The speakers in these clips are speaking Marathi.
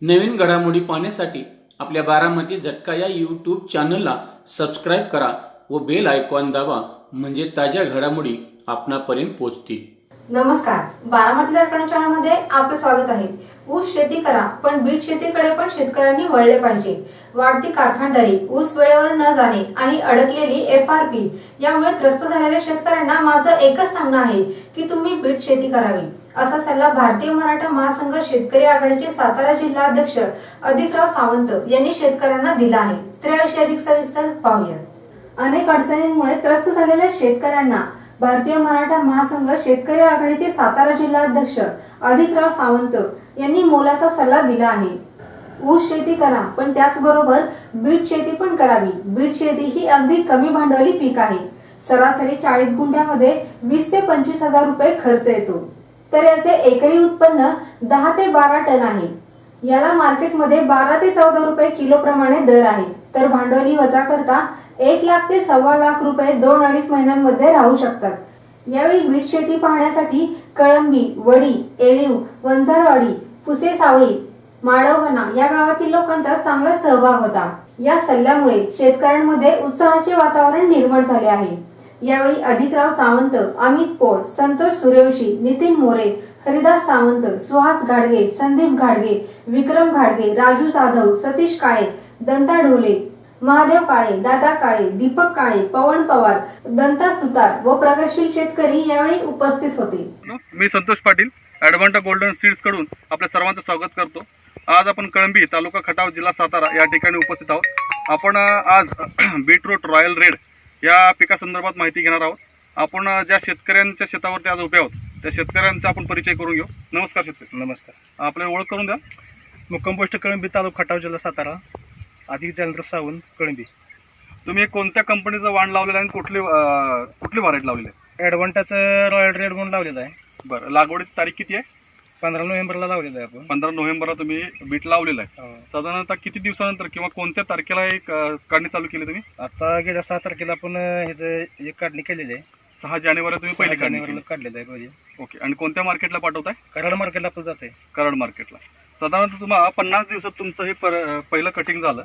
नवीन घडामोडी पाहण्यासाठी आपल्या बारामती झटका या यूट्यूब चॅनलला सबस्क्राईब करा व बेल आयकॉन दाबा, म्हणजे ताज्या घडामोडी आपणापर्यंत पोहोचतील. नमस्कार, बारामती झटका चॅनलमध्ये आपले स्वागत आहे. ऊस शेती करा, पण बीट शेतीकडे पण शेतकऱ्यांनी वळले पाहिजे. वाढती कारखानदारी, ऊस वेळेवर न जाणे आणि अडकलेली FRP यामुळे त्रस्त झालेल्या शेतकऱ्यांना माझं एकच सांगणं आहे की तुम्ही बीट शेती करावी, असा सल्ला भारतीय मराठा महासंघ शेतकरी आघाडीचे सातारा जिल्हा अध्यक्ष अधिकराव सावंत यांनी शेतकऱ्यांना दिला आहे. तर याविषयी अधिक सविस्तर पाहूया. अनेक अडचणींमुळे त्रस्त झालेल्या शेतकऱ्यांना भारतीय मराठा महासंघ शेतकरी आघाडीचे सातारा जिल्हा अध्यक्ष अधिकराव सावंत यांनी मोलाचा सल्ला दिला आहे. ऊस शेती करा, पण त्याचबरोबर बीट शेती पण करावी. बीट शेती ही अगदी कमी भांडवली पीक आहे. सरासरी 40 गुंठ्यामध्ये 20 ते 25 हजार रुपये खर्च येतो. तर याचे एकरी उत्पन्न 10 ते 12 टन आहे. याला मार्केटमध्ये 12 ते 14 रुपये किलो प्रमाणे दर आहे. तर भांडवली वजा करता 1 लाख ते 1.25 लाख रुपये 2-2.5 महिन्यांमध्ये राहू शकतात. यावेळी बीट शेती पाहण्यासाठी कळंबी, वडी, एळीव, वंजारवाडी, पुसे सावळी, माडवहना या गावातील लोकांचा चांगला सहभाग होता. या सल्ल्यामुळे शेतकऱ्यांमध्ये उत्साहाचे वातावरण निर्माण झाले आहे. यावेळी अधिकराव सावंत, अमित पोळ, संतोष सूर्यवंशी, नितीन मोरे, हरिदास सावंत, सुहास घाडगे, संदीप घाडगे, विक्रम घाडगे, राजू जाधव, सतीश काळे, दंता ढोले, महादेव काळे, दादा काळे, दीपक काळे, पवन पवार, दंता सुतार व प्रगतशील शेतकरी यावेळी उपस्थित होते. मी संतोष पाटील, ॲडव्हान्टा गोल्डन सीड्स कडून आपल्या सर्वांचं स्वागत करतो. आज आपण कळंबी, तालुका खटाव, जिल्हा सातारा या ठिकाणी उपस्थित आहोत. आपण आज बीटरूट रॉयल रेड या पिकासंदर्भात माहिती घेणार आहोत. आपण ज्या शेतकऱ्यांच्या शेतावरती आज उभे आहोत त्या शेतकऱ्यांचा आपण परिचय करून घेऊ. नमस्कार शेतकरी. नमस्कार. आपल्याला ओळख करून द्या. मुक्काम पोस्ट कळंबी, तालुका खटाव, जिल्हा सातारा. अधिक जयेंद्र सावंत, कळंबी. तुम्ही कोणत्या कंपनीचं वाण लावलेलं आहे आणि कुठली व्हरायटी लावलेली आहे? ॲडव्हान्टाचं रॉयल रेड म्हणून लावलेलं आहे. बरं, लागवडीची तारीख किती आहे? 15 नोव्हेंबरला लावलेलं आहे आपण. 15 नोव्हेंबरला तुम्ही बीट लावलेलं आहे. साधारणतः किती दिवसानंतर किंवा कोणत्या तारखेला एक काढणी चालू केली तुम्ही? आता गेल्या 6 तारखेला आपण ह्याचं एक काढणी केलेली आहे. 6 जानेवारी तुम्ही पहिली काढणी केली. काढलेलं आहे पहिले. ओके. आणि कोणत्या मार्केटला पाठवताय? कराड मार्केटला आपण जाते. कराड मार्केटला. साधारणतः तुम्हाला 50 दिवसात तुमचं हे पहिलं कटिंग झालं,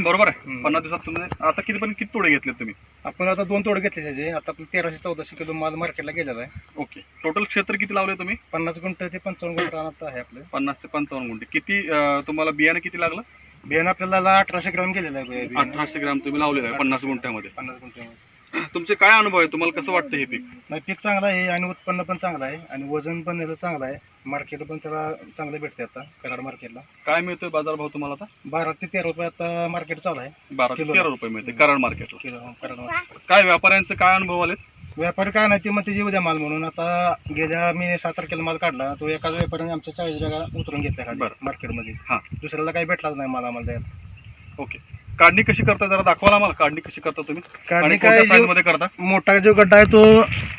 बरोबर आहे? 50 दिवसात तुम्ही आता किती तोडे घेतले तुम्ही? आपण आता 2 तोडे घेतले त्याचे. आता आपण 1300-1400 किलो माल मार्केटला गेलेला आहे. ओके. टोटल क्षेत्र किती लावले तुम्ही? 50 गुंठे ते 55 गुंठे रानात आहे आपलं. 50 ते 55 गुंठे. किती तुम्हाला बियाणं किती लागलं? बियाणं आपल्याला 1800 ग्राम गेलेलं आहे. 1800 ग्राम तुम्ही लावलेलं आहे 50 गुंठ्यामध्ये. 50 गुंठ्यामध्ये. तुमचे काय अनुभव आहे? तुम्हाला कसं वाटतं हे पीक? नाही, पीक चांगलं आहे आणि उत्पन्न पण चांगलं आहे आणि वजन पण याचं चांगलं आहे. मार्केट पण त्याला चांगलं भेटते. आता कराड मार्केटला काय मिळतोय बाजारभाव तुम्हाला? आता 12 ते 13 रुपये आता मार्केट चालू आहे. 12 ते 13 रुपये मिळते कराड मार्केटला. कराड मार्केट. काय व्यापाऱ्यांचं काय अनुभव आले? व्यापारी काय नाही, ते मग त्याची उद्या माल म्हणून. आता गेल्या मी 7 तारखेला माल काढला, तो एकाच व्यापाऱ्याने आमच्या 40 जागा उतरून घेतल्या मार्केटमध्ये. हां. दुसऱ्याला काही भेटलाच नाही माल आम्हाला द्यायला. ओके. काढणी कशी करता जरा दाखवा मला. काढणी कशी करता तुम्ही? काढणी काय, साईज मध्ये करता? मोठा जो गड्डा आहे तो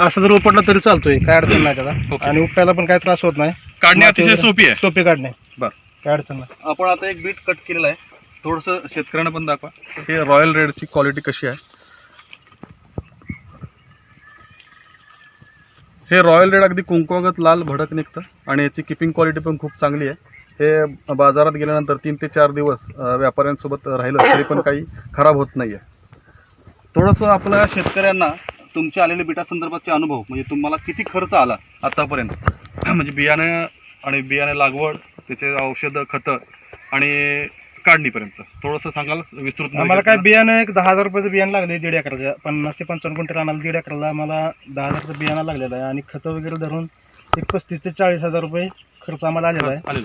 असं जर उपटला तरी चालतोय, काय अडचण नाही त्याला. आणि उपटायला पण काय त्रास होत नाही. काढणी अतिशय सोपी आहे. सोपी काढणे. बरं, काय अडचण नाही. आपण आता एक बीट कट केलेलं आहे. थोडंसं शेतकऱ्यांना पण दाखवा हे रॉयल रेडची क्वालिटी कशी आहे. हे रॉयल रेड अगदी कुंकवागत लाल भडक निघतं आणि याची किपिंग क्वालिटी पण खूप चांगली आहे. हे बाजारात गेल्यानंतर 3 ते 4 दिवस व्यापाऱ्यांसोबत राहिलं तरी पण काही खराब होत नाही आहे. थोडंसं आपल्या शेतकऱ्यांना तुमच्या आलेल्या बीटासंदर्भातचे अनुभव, म्हणजे तुम्हाला किती खर्च आला आतापर्यंत, म्हणजे बियाणे लागवड, त्याचे औषधं, खतं आणि काढणीपर्यंत थोडंसं सांगाल विस्तृत? आम्हाला काय बियाणं एक 10,000 रुपयाचं बियाणं लागले 1.5 एकराच्या. 50 ते 55 गुंठे राहणार 1.5 एकराला आम्हाला 10,000चं बियाणं लागलेलं आहे. आणि खतं वगैरे धरून एक 35 ते 40 हजार रुपये खर्च आम्हाला आलेला आहे.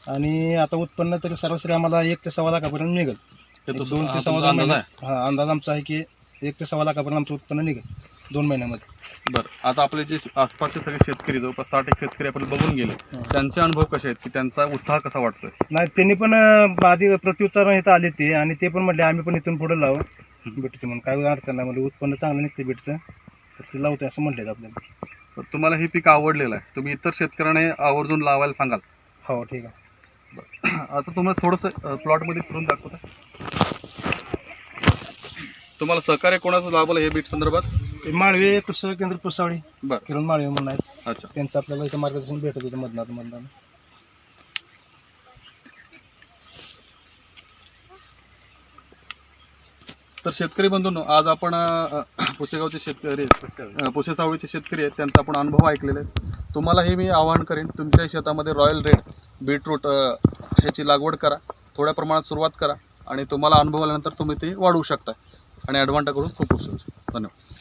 आणि आता उत्पन्न तरी सरासरी आम्हाला 1 ते 1.25 लाखापर्यंत निघेल. 2 ते 1.25 महिने. हा, अंदाज आमचा आहे की 1 ते 1.25 लाखापर्यंत आमचं उत्पन्न निघेल 2 महिन्यामध्ये. बरं, आता आपले जे आसपासचे सगळे शेतकरी, जवळपास 60 एक शेतकरी आपण बघून गेले, त्यांचे अनुभव कसे आहेत की त्यांचा उत्साह कसा वाटतोय? नाही, त्यांनी पण आधी प्रत्युत्तर इथं आले ते, आणि ते पण म्हटले आम्ही पण इथून पुढे लावू भेटते म्हणून. काय अडचण नाही, म्हणजे उत्पन्न चांगलं निघते बीटचं, तर ते लावते असं म्हटले आपल्याला. तुम्हाला हे पीक आवडलेलं आहे, तुम्ही इतर शेतकऱ्यांना आवर्जून लावायला सांगाल? हो, ठीक आहे. आता तुम्हाला थोडंसं प्लॉटमध्ये फिरून दाखवता. तुम्हाला सहकार्य कोणाचं लाभलं हे बीट संदर्भात? माळवे कृषी केंद्र पुसावळी, बरं, किरण माळवे म्हणून आहेत. अच्छा. त्यांचं आपल्याला इथं मार्गदर्शन भेटत होतं मधनात. तर शेतकरी बंधूंनो, आज आपण पुसेगावचे शेतकरी पुसे सावळीचे शेतकरी आहेत, त्यांचा आपण अनुभव ऐकलेले आहेत. तुम्हालाही मी आवाहन करेन, तुमच्या शेतामध्ये रॉयल रेड बीटरूट ह्याची लागवड करा, थोड्या प्रमाणात सुरुवात करा आणि तुम्हाला अनुभव आल्यानंतर तुम्ही ती वाढवू शकता. आणि ॲडव्हान्टाकडून खूप खूप शुभेच्छा. धन्यवाद.